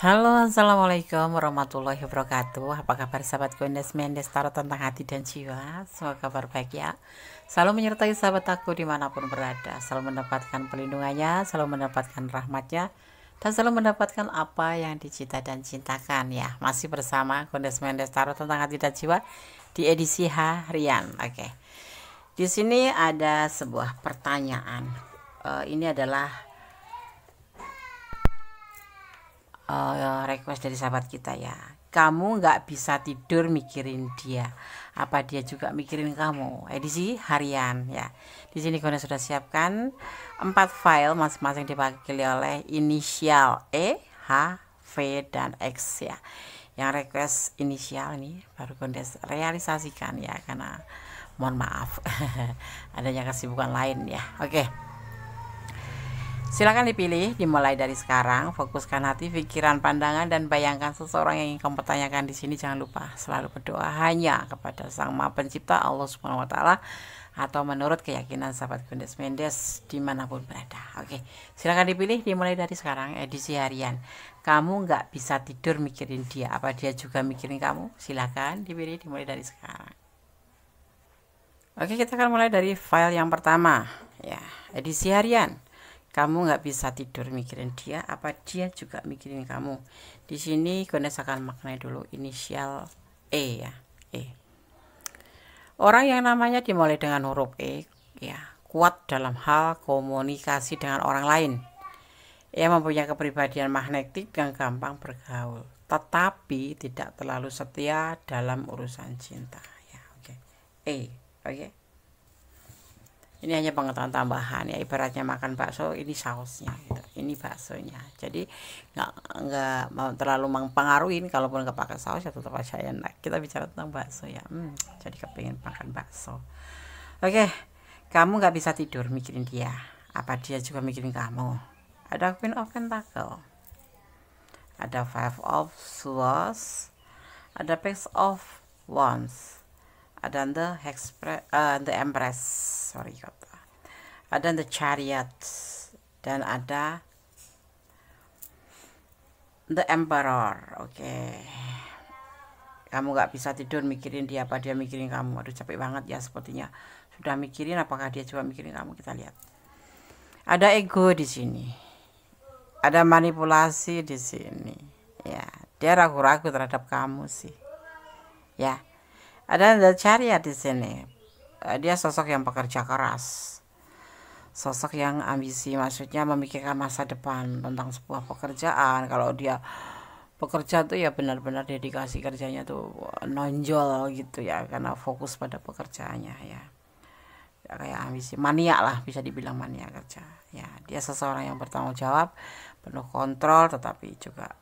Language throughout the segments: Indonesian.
Halo, assalamualaikum warahmatullahi wabarakatuh. Apa kabar sahabat Gondes Mendes Tarot tentang hati dan jiwa? Semoga kabar baik ya. Selalu menyertai sahabat aku dimanapun berada. Selalu mendapatkan pelindungannya, selalu mendapatkan rahmatnya, dan selalu mendapatkan apa yang dicita dan cintakan ya. Masih bersama Gondes Mendes Tarot tentang hati dan jiwa di edisi harian. Oke. Di sini ada sebuah pertanyaan. Ini adalah request dari sahabat kita ya. Kamu nggak bisa tidur mikirin dia, apa dia juga mikirin kamu? Edisi harian ya. Di sini Gona sudah siapkan 4 file masing-masing diwakili oleh inisial E, H, V, dan X ya. Yang request inisial ini baru Gondes realisasikan ya, karena mohon maaf adanya kesibukan lain ya. Oke. Silakan dipilih, dimulai dari sekarang. Fokuskan hati, pikiran, pandangan, dan bayangkan seseorang yang ingin kamu pertanyakan di sini. Jangan lupa selalu berdoa hanya kepada Sang Maha Pencipta Allah Subhanahu Wa Taala atau menurut keyakinan sahabat Gondes Mendes dimanapun berada. Oke, silakan dipilih, dimulai dari sekarang. Edisi harian. Kamu nggak bisa tidur mikirin dia, apa dia juga mikirin kamu? Silakan dipilih, dimulai dari sekarang. Oke, kita akan mulai dari file yang pertama ya. Edisi harian. Kamu nggak bisa tidur mikirin dia, apa dia juga mikirin kamu? Di sini Gondes akan maknai dulu inisial E ya. E. Orang yang namanya dimulai dengan huruf E ya, kuat dalam hal komunikasi dengan orang lain. Ia mempunyai kepribadian magnetik yang gampang bergaul, tetapi tidak terlalu setia dalam urusan cinta ya. Oke. E. Oke. Ini hanya pengetahuan tambahan ya, ibaratnya makan bakso, ini sausnya gitu, ini baksonya. Jadi nggak mau terlalu mempengaruhi, kalaupun nggak pakai saus ya tetap aja enak. Kita bicara tentang bakso ya. Jadi kepingin makan bakso. Oke, kamu nggak bisa tidur mikirin dia, apa dia juga mikirin kamu? Ada Queen of Pentacle, ada Five of Swords, ada Page of Wands, ada the Empress, sorry kata, ada the Chariot, dan ada the Emperor. Oke. Kamu nggak bisa tidur mikirin dia, apa dia mikirin kamu? Aduh, capek banget ya sepertinya. Sudah mikirin, apakah dia juga mikirin kamu? Kita lihat. Ada ego di sini, ada manipulasi di sini ya. Dia ragu-ragu terhadap kamu sih ya. Ada the Chariot di sini. Dia sosok yang pekerja keras, sosok yang ambisi, maksudnya memikirkan masa depan tentang sebuah pekerjaan. Kalau dia bekerja tuh ya benar-benar dedikasi kerjanya tuh nonjol gitu ya, karena fokus pada pekerjaannya ya. Ya kayak ambisi, mania lah, bisa dibilang mania kerja ya. Dia seseorang yang bertanggung jawab, penuh kontrol, tetapi juga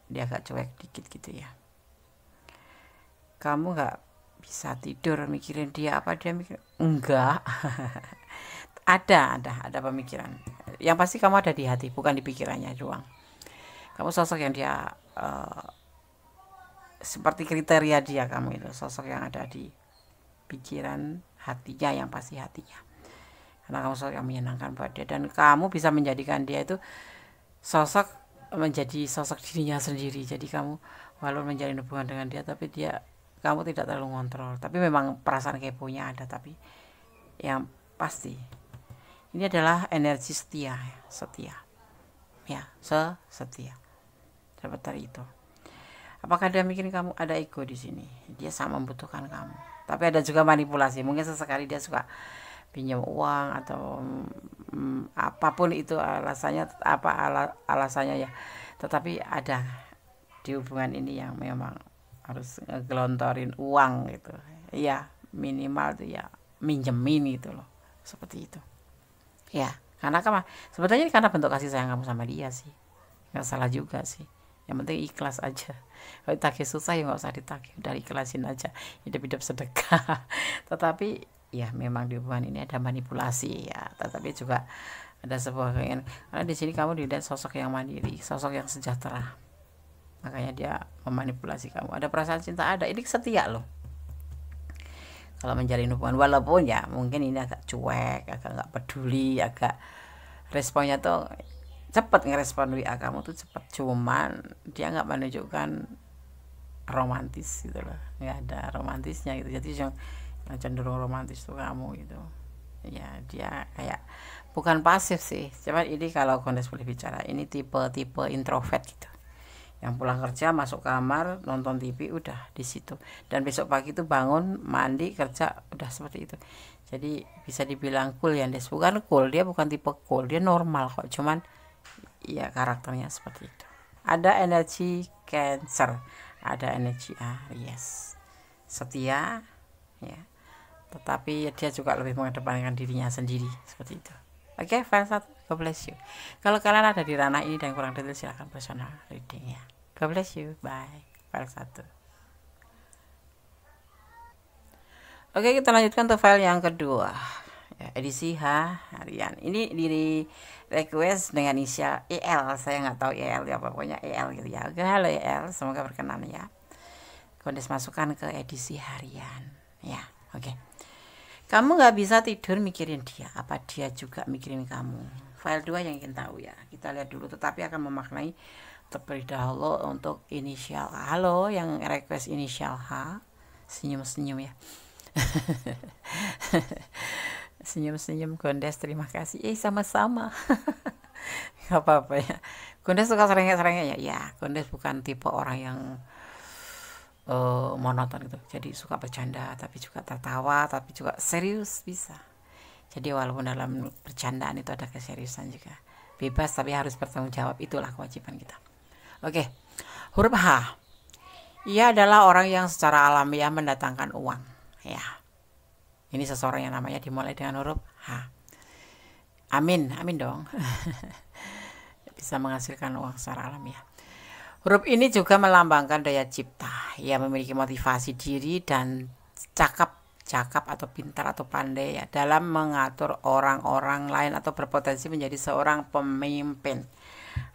dia agak cuek dikit gitu ya. Kamu nggak bisa tidur mikirin dia, apa dia mikir? Enggak. ada pemikiran. Yang pasti kamu ada di hati, bukan di pikirannya doang. Kamu sosok yang dia seperti kriteria dia, kamu itu sosok yang ada di pikiran hatinya, yang pasti hatinya. Karena kamu sosok yang menyenangkan buat dia, dan kamu bisa menjadikan dia itu sosok, menjadi sosok dirinya sendiri. Jadi kamu walaupun menjalin hubungan dengan dia, tapi kamu tidak terlalu ngontrol, tapi memang perasaan keponya ada. Tapi yang pasti ini adalah energi setia ya, setia. Dapat dari itu. Apakah dia mikirin kamu? Ada ego di sini, dia sangat membutuhkan kamu, tapi ada juga manipulasi. Mungkin sesekali dia suka pinjam uang atau apapun itu alasannya, alasannya ya, tetapi ada di hubungan ini yang memang harus ngegelontorin uang gitu ya, minimal tuh ya minjemin gitu loh, seperti itu ya. Karena sebetulnya ini karena bentuk kasih sayang kamu sama dia sih, nggak salah juga sih. Yang penting ikhlas aja. Kalau ditagih susah ya nggak usah ditagih, udah ikhlasin aja, hidup-hidup sedekah. Tetapi ya memang di hubungan ini ada manipulasi ya, tetapi juga ada sebuah keinginan. Karena di sini kamu dilihat sosok yang mandiri, sosok yang sejahtera, makanya dia memanipulasi kamu. Ada perasaan cinta, ada, ini setia loh kalau menjalin hubungan. Walaupun ya mungkin ini agak cuek, agak nggak peduli, agak responnya tuh cepet ngerespon WA kamu tuh cepet, cuman dia nggak menunjukkan romantis gitu loh, nggak ada romantisnya gitu. Jadi yang cenderung romantis tuh kamu gitu ya, dia kayak bukan pasif sih, cuman ini kalau Kondes boleh bicara, ini tipe introvert gitu, yang pulang kerja masuk kamar nonton TV udah di situ, dan besok pagi tuh bangun mandi kerja udah seperti itu. Jadi bisa dibilang cool ya Des, bukan cool, dia bukan tipe cool, dia normal kok, cuman ya karakternya seperti itu. Ada energi Cancer, ada energi Aries, setia ya, tetapi dia juga lebih mengedepankan dirinya sendiri seperti itu. Oke, file 1, God bless you. Kalau kalian ada di ranah ini dan kurang detail, silahkan personal reading ya. God bless you, bye. File 1. Oke, kita lanjutkan ke file yang kedua ya, edisi harian. Ini di request dengan inisial EL, saya nggak tahu EL ya, pokoknya EL gitu ya. Oke, halo EL, semoga berkenan ya. Kondes masukkan ke edisi harian ya. Oke, kamu nggak bisa tidur mikirin dia, apa dia juga mikirin kamu? File 2 yang ingin tahu ya, kita lihat dulu, tetapi akan memaknai terlebih dahulu untuk inisial A. Halo yang request inisial H, senyum-senyum ya. Senyum-senyum Kondes, terima kasih. Sama-sama. Gak apa-apa ya, Kondes suka serengnya ya. Ya, Kondes bukan tipe orang yang monoton gitu, jadi suka bercanda tapi juga tertawa, tapi juga serius bisa. Jadi walaupun dalam bercandaan itu ada keseriusan juga, bebas tapi harus bertanggung jawab, itulah kewajiban kita. Oke, huruf H, ia adalah orang yang secara alamiah mendatangkan uang ya. Ini seseorang yang namanya dimulai dengan huruf H. Amin, amin dong. Bisa menghasilkan uang secara alamiah. Huruf ini juga melambangkan daya cipta. Ia memiliki motivasi diri dan cakap atau pintar atau pandai ya dalam mengatur orang-orang lain atau berpotensi menjadi seorang pemimpin,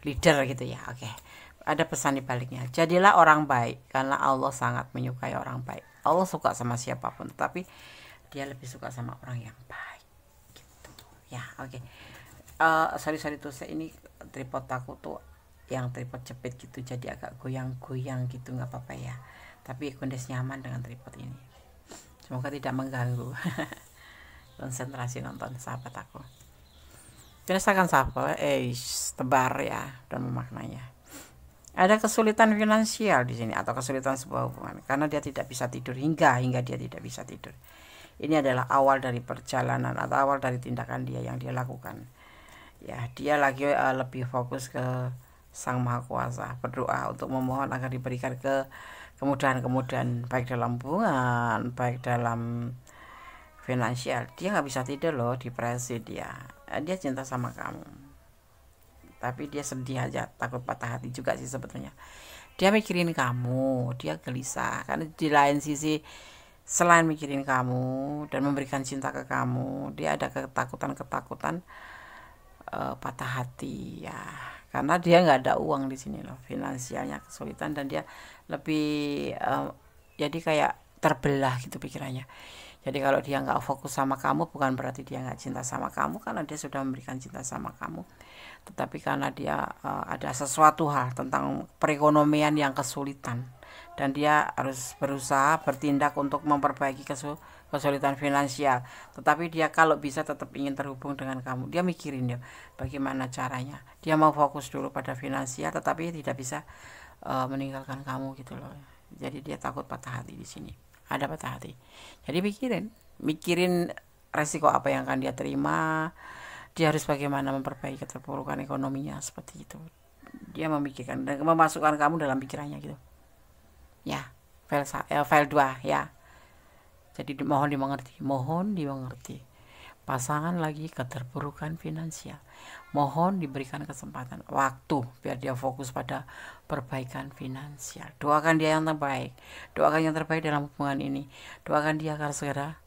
leader gitu ya. Oke. Ada pesan di baliknya. Jadilah orang baik karena Allah sangat menyukai orang baik. Allah suka sama siapapun, tapi dia lebih suka sama orang yang baik. Gitu. Ya, oke. Sorry tuh, saya ini tripod aku tuh yang tripod jepit gitu, jadi agak goyang-goyang gitu, nggak apa-apa ya, tapi Kondes nyaman dengan tripod ini, semoga tidak mengganggu konsentrasi nonton sahabat aku. Kondes akan tebar ya dan memaknainya. Ada kesulitan finansial di sini atau kesulitan sebuah hubungan karena dia tidak bisa tidur hingga dia tidak bisa tidur. Ini adalah awal dari perjalanan atau awal dari tindakan dia yang dia lakukan ya. Dia lagi lebih fokus ke Sang Maha Kuasa, berdoa untuk memohon agar diberikan kemudahan-kemudahan baik dalam hubungan, baik dalam finansial. Dia nggak bisa tidur loh, depresi dia cinta sama kamu, tapi dia sedih aja, takut patah hati juga sih sebetulnya. Dia mikirin kamu, dia gelisah karena di lain sisi selain mikirin kamu dan memberikan cinta ke kamu, dia ada ketakutan patah hati ya, karena dia nggak ada uang di sini loh, finansialnya kesulitan, dan dia lebih jadi kayak terbelah gitu pikirannya. Jadi kalau dia nggak fokus sama kamu, bukan berarti dia nggak cinta sama kamu, karena dia sudah memberikan cinta sama kamu, tetapi karena dia ada sesuatu hal tentang perekonomian yang kesulitan, dan dia harus berusaha bertindak untuk memperbaiki kesulitan finansial, tetapi dia kalau bisa tetap ingin terhubung dengan kamu. Dia mikirin ya bagaimana caranya, dia mau fokus dulu pada finansial tetapi tidak bisa meninggalkan kamu gitu loh. Jadi dia takut patah hati di sini, ada patah hati. Jadi mikirin resiko apa yang akan dia terima, dia harus bagaimana memperbaiki keterpurukan ekonominya, seperti itu. Dia memikirkan dan memasukkan kamu dalam pikirannya gitu ya. File 2 ya. Jadi mohon dimengerti. Pasangan lagi keterpurukan finansial, mohon diberikan kesempatan waktu biar dia fokus pada perbaikan finansial. Doakan dia yang terbaik, dalam hubungan ini. Doakan dia agar segera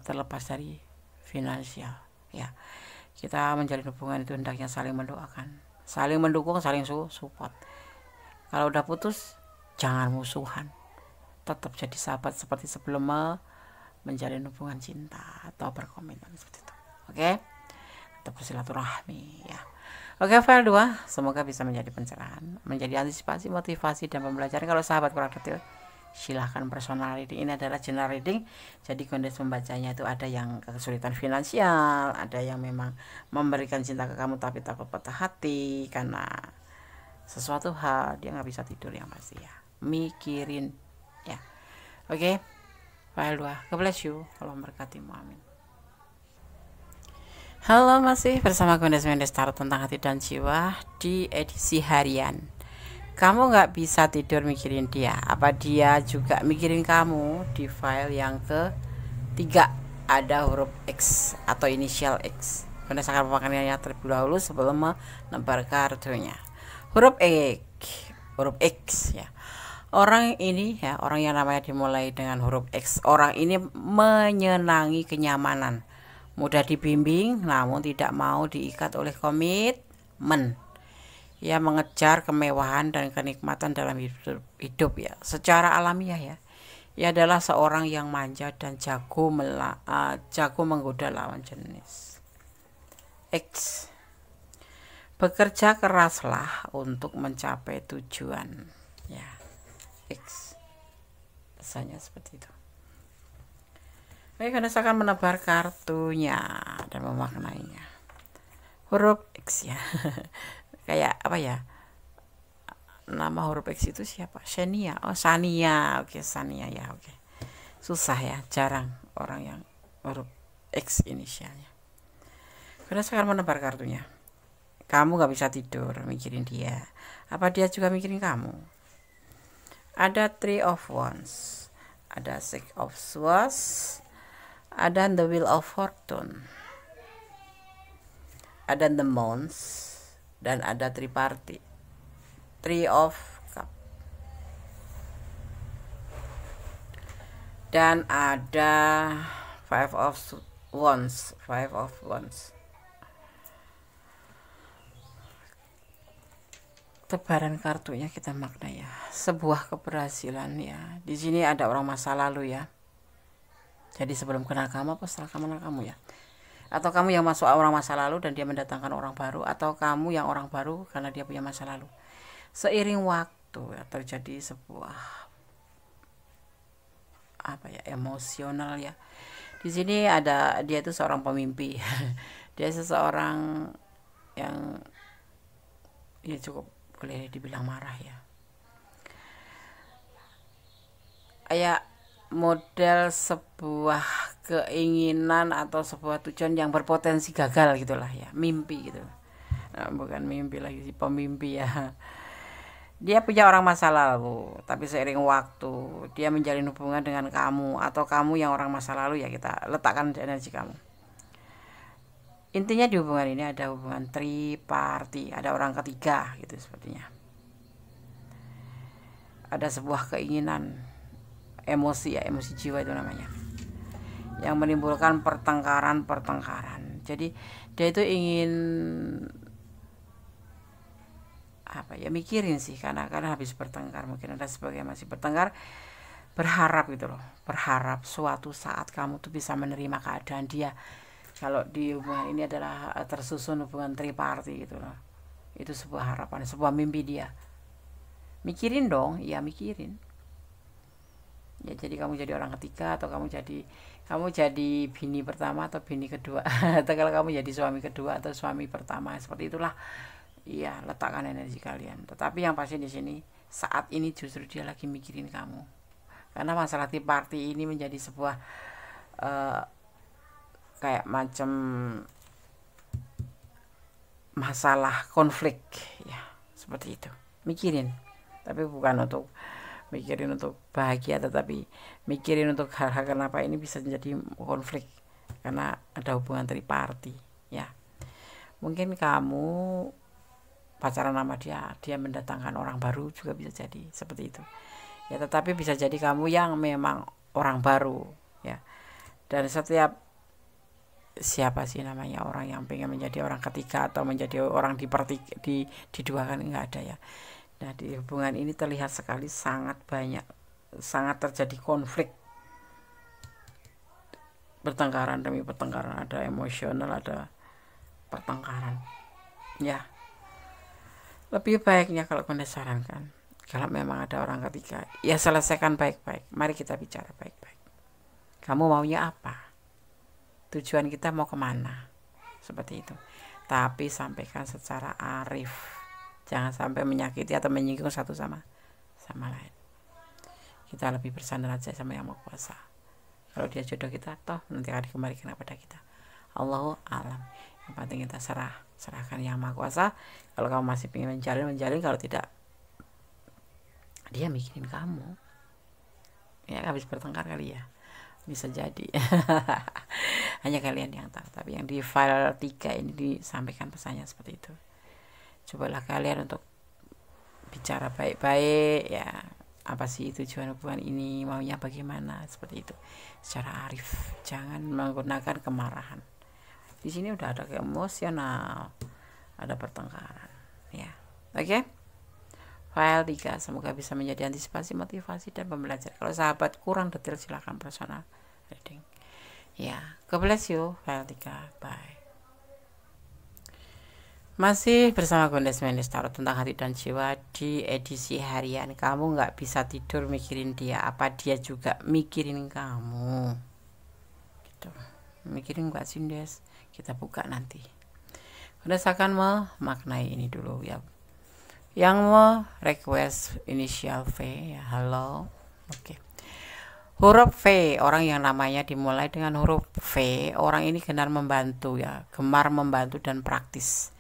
terlepas dari finansial ya. Kita menjalin hubungan itu hendaknya saling mendoakan, saling mendukung, saling support. Kalau udah putus, jangan musuhan, tetap jadi sahabat seperti sebelum menjalin hubungan cinta atau berkomitmen seperti itu. Oke, tetap bersilaturahmi ya. Oke, file 2 semoga bisa menjadi pencerahan, menjadi antisipasi, motivasi, dan pembelajaran. Kalau sahabat kurang detail, silahkan personal reading. Ini adalah general reading, jadi kondisi membacanya itu ada yang kesulitan finansial, ada yang memang memberikan cinta ke kamu tapi takut patah hati karena sesuatu hal, dia nggak bisa tidur yang pasti ya, mikirin ya. Oke, file 2. God bless you, Allah memberkati, amin. Halo, masih bersama Gondes Mendestar tentang hati dan jiwa di edisi harian. Kamu nggak bisa tidur mikirin dia, apa dia juga mikirin kamu? Di file yang ketiga ada huruf X atau inisial X. Gondes akan memakannya terlebih dahulu sebelum menebar kartunya. Huruf X ya. Orang ini ya, orang yang namanya dimulai dengan huruf X. Orang ini menyenangi kenyamanan, mudah dibimbing namun tidak mau diikat oleh komitmen. Ia mengejar kemewahan dan kenikmatan dalam hidup ya, secara alamiah ya. Ia adalah seorang yang manja dan jago menggoda lawan jenis. X. Bekerja keraslah untuk mencapai tujuan ya. X. Pesannya seperti itu. Baik, Anda akan menebar kartunya dan memaknainya. Huruf X ya. Kayak apa ya? Nama huruf X itu siapa? Shania. Oh, Sania. Oke, Sania ya, oke. Susah ya, jarang orang yang huruf X inisialnya. Anda akan menebar kartunya. Kamu gak bisa tidur mikirin dia. Apa dia juga mikirin kamu? Ada Three of Wands, ada Six of Swords, ada The Wheel of Fortune, ada The Moons, dan ada Triparty, Three of Cup, dan ada Five of Wands. Tebaran kartunya kita makna ya, sebuah keberhasilan ya. Di sini ada orang masa lalu ya. Jadi sebelum kenal kamu apa setelah kamu kenal kamu ya? Atau kamu yang masuk orang masa lalu dan dia mendatangkan orang baru, atau kamu yang orang baru karena dia punya masa lalu. Seiring waktu ya, terjadi sebuah apa ya, emosional ya. Di sini ada, dia itu seorang pemimpi. Dia seseorang yang ya cukup boleh dibilang marah ya. Kayak model sebuah keinginan atau sebuah tujuan yang berpotensi gagal gitulah ya, mimpi gitu. Nah, bukan mimpi lagi sih, pemimpi ya. Dia punya orang masa lalu, tapi seiring waktu dia menjalin hubungan dengan kamu, atau kamu yang orang masa lalu ya, kita letakkan energi kamu. Intinya di hubungan ini ada hubungan triparty, ada orang ketiga gitu sepertinya. Ada sebuah keinginan, emosi ya, emosi jiwa itu namanya, yang menimbulkan pertengkaran. Jadi dia itu ingin apa ya, mikirin sih, karena habis bertengkar, mungkin ada sebagian masih bertengkar, berharap gitu loh, berharap suatu saat kamu tuh bisa menerima keadaan dia. Kalau di hubungan ini adalah tersusun hubungan triparty gitu loh, itu sebuah harapan, sebuah mimpi dia. Mikirin dong, ya mikirin ya. Jadi kamu jadi orang ketiga, atau kamu jadi bini pertama atau bini kedua atau kalau kamu jadi suami kedua atau suami pertama, seperti itulah. Iya, letakkan energi kalian. Tetapi yang pasti di sini saat ini justru dia lagi mikirin kamu, karena masalah triparty ini menjadi sebuah kayak macam masalah konflik ya, seperti itu. Mikirin, tapi bukan untuk mikirin untuk bahagia, tetapi mikirin untuk hal-hal kenapa ini bisa menjadi konflik, karena ada hubungan triparty ya. Mungkin kamu pacaran sama dia mendatangkan orang baru, juga bisa jadi seperti itu ya. Tetapi bisa jadi kamu yang memang orang baru ya. Dan setiap siapa sih namanya orang yang pengen menjadi orang ketiga atau menjadi orang diduakan, enggak ada ya. Nah, di hubungan ini terlihat sekali sangat terjadi konflik, bertengkaran demi pertengkaran, ada emosional, ada pertengkaran Ya, lebih baiknya kalau Bunda sarankan, kalau memang ada orang ketiga, ya selesaikan baik-baik. Mari kita bicara baik-baik. Kamu maunya apa? Tujuan kita mau kemana? Seperti itu. Tapi sampaikan secara arif. Jangan sampai menyakiti atau menyinggung satu sama lain. Kita lebih bersandar aja sama Yang Maha Kuasa. Kalau dia jodoh kita, toh nanti akan dikembalikan kepada kita. Allahu alam. Yang penting kita serahkan Yang Maha Kuasa. Kalau kamu masih ingin menjalin. Kalau tidak, dia mikirin kamu. Ya habis bertengkar kali ya, bisa jadi. Hanya kalian yang tahu. Tapi yang di file 3 ini disampaikan pesannya seperti itu. Cobalah kalian untuk bicara baik-baik ya. Apa sih tujuan hubungan ini, maunya bagaimana, seperti itu secara arif. Jangan menggunakan kemarahan. Di sini udah ada emosional, ada pertengkaran ya. Oke. File 3 semoga bisa menjadi antisipasi, motivasi, dan pembelajaran. Kalau sahabat kurang detail silahkan personal reading ya. God bless you. File 3. Bye. Masih bersama Gondes Menis Tarot tentang hati dan jiwa di edisi harian. Kamu nggak bisa tidur mikirin dia, apa dia juga mikirin kamu gitu. Mikirin nggak sih Des? Kita buka nanti. Gondes akan memaknai ini dulu ya. Yang mau request inisial V ya, halo. Oke. Huruf V, orang yang namanya dimulai dengan huruf V, orang ini gemar membantu ya, gemar membantu dan praktis.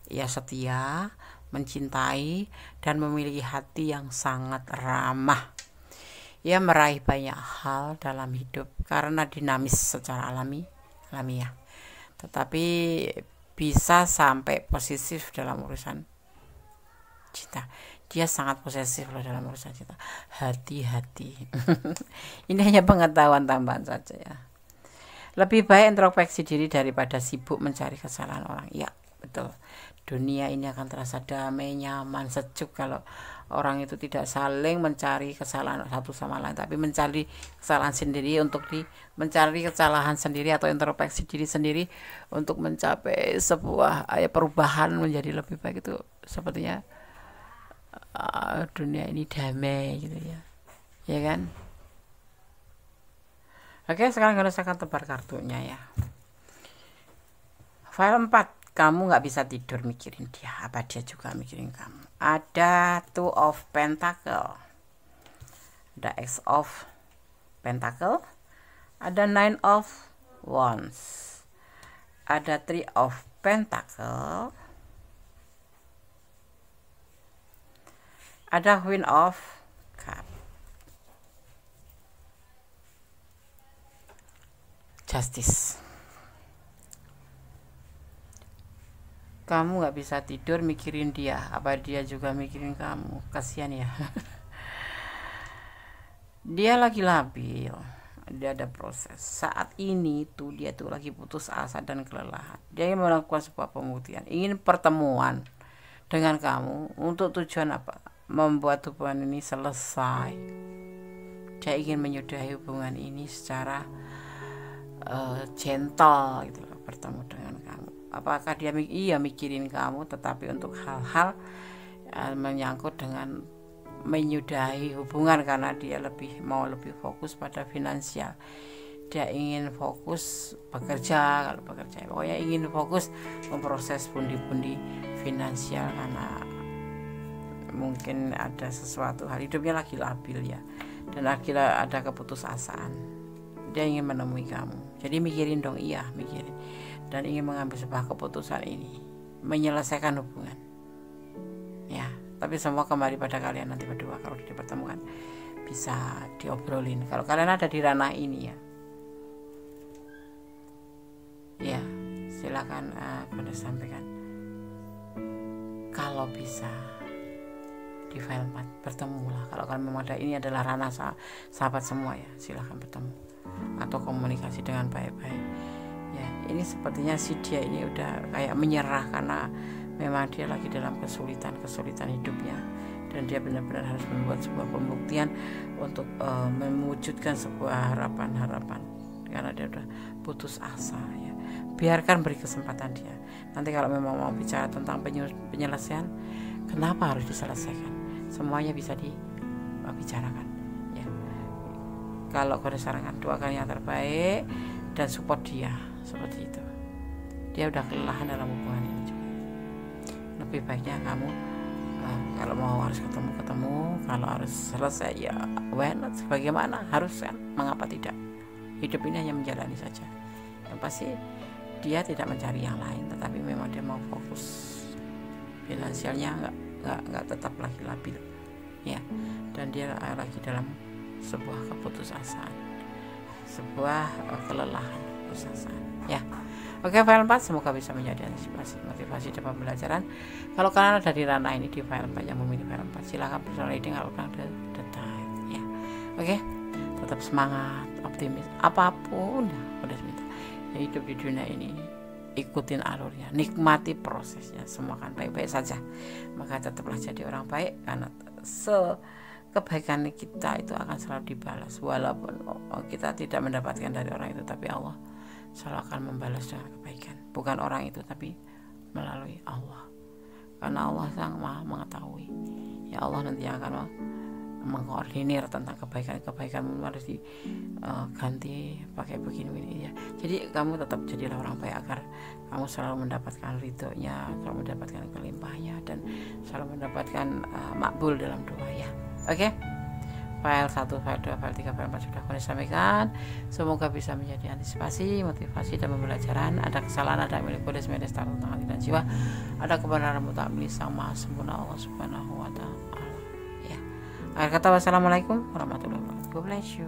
Ia setia, mencintai, dan memiliki hati yang sangat ramah. Ia meraih banyak hal dalam hidup karena dinamis secara alamiah. Tetapi bisa sampai posesif dalam urusan cinta. Dia sangat posesif loh dalam urusan cinta. Hati-hati. Ini hanya pengetahuan tambahan saja ya. Lebih baik introspeksi diri daripada sibuk mencari kesalahan orang. Ya, betul. Dunia ini akan terasa damai, nyaman, sejuk kalau orang itu tidak saling mencari kesalahan satu sama lain, tapi mencari kesalahan sendiri mencari kesalahan sendiri atau introspeksi diri sendiri untuk mencapai sebuah perubahan menjadi lebih baik. Itu sepertinya dunia ini damai gitu ya. Ya kan? Oke, sekarang harus akan tebar kartunya ya. File 4. Kamu nggak bisa tidur mikirin dia, apa dia juga mikirin kamu. Ada 2 of Pentacle, ada X of Pentacle, ada 9 of Wands, ada 3 of Pentacle, ada Queen of Cup, Justice. Kamu nggak bisa tidur mikirin dia, apa dia juga mikirin kamu. Kasihan ya. Dia lagi labil, dia ada proses. Saat ini tuh dia tuh lagi putus asa dan kelelahan. Dia ingin melakukan sebuah pembuktian, ingin pertemuan dengan kamu. Untuk tujuan apa? Membuat hubungan ini selesai. Dia ingin menyudahi hubungan ini secara gentle gitu loh, bertemu dengan kamu. Apakah dia mikirin kamu, tetapi untuk hal-hal menyangkut dengan menyudahi hubungan karena dia mau lebih fokus pada finansial. Dia ingin fokus bekerja, kalau bekerja pokoknya ingin fokus memproses pundi-pundi finansial karena mungkin ada sesuatu hal hidupnya lagi labil ya, dan akhirnya ada keputusasaan. Dia ingin menemui kamu, jadi mikirin dong, mikirin, dan ingin mengambil sebuah keputusan ini, menyelesaikan hubungan ya. Tapi semua kembali pada kalian nanti berdua. Kalau dipertemukan bisa diobrolin kalau kalian ada di ranah ini ya. Silakan pada sampaikan kalau bisa di file 4 bertemulah. Kalau kalian memang ada, ini adalah ranah sahabat semua ya, silakan bertemu atau komunikasi dengan baik-baik ya. Ini sepertinya si dia ini udah kayak menyerah karena memang dia lagi dalam kesulitan hidupnya, dan dia benar-benar harus membuat sebuah pembuktian untuk mewujudkan sebuah harapan karena dia udah putus asa ya. biarkan, beri kesempatan dia. Nanti kalau memang mau bicara tentang penyelesaian, kenapa harus diselesaikan, semuanya bisa dibicarakan ya. Kalau kau disarankan, doakan yang terbaik dan support dia seperti itu. Dia udah kelelahan dalam hubungan ini juga. Lebih baiknya kamu kalau mau harus ketemu, kalau harus selesai ya why not, bagaimana, harus kan, mengapa tidak. Hidup ini hanya menjalani saja. Yang pasti dia tidak mencari yang lain, tetapi memang dia mau fokus. Finansialnya nggak tetap lagi labil ya, dan dia lagi dalam sebuah keputusasaan, sebuah kelelahan, keputusasaan ya. Oke, file 4 semoga bisa menjadi antisipasi, motivasi dan pembelajaran. Kalau kalian ada di ranah ini di file 4 yang memilih file 4, silahkan personal reading kalau kalian detail ya. Oke, tetap semangat, optimis, apapun udah minta ya, hidup di dunia ini ikutin alurnya, nikmati prosesnya, semua akan baik-baik saja. Maka tetaplah jadi orang baik, karena kebaikan kita itu akan selalu dibalas, walaupun kita tidak mendapatkan dari orang itu, tapi Allah selalu akan membalas dengan kebaikan. Bukan orang itu, tapi melalui Allah, karena Allah Sang Maha mengetahui ya. Allah nanti akan mengkoordinir tentang kebaikan harus diganti pakai begini ya. Jadi kamu tetap jadilah orang baik agar kamu selalu mendapatkan ridhonya, selalu mendapatkan kelimpahannya, dan selalu mendapatkan makbul dalam doa ya. Oke, file 1, file 2, file 3, file 4 sudah aku sampaikan. Semoga bisa menjadi antisipasi, motivasi dan pembelajaran. Ada kesalahan, ada milik kodes medis tentang hati dan jiwa, ada kebenaran mutlak milik Sang Maha Sempurna Allah Subhanahu wa Ta'ala. Akhir kata, wassalamualaikum warahmatullahi wabarakatuh. God bless you.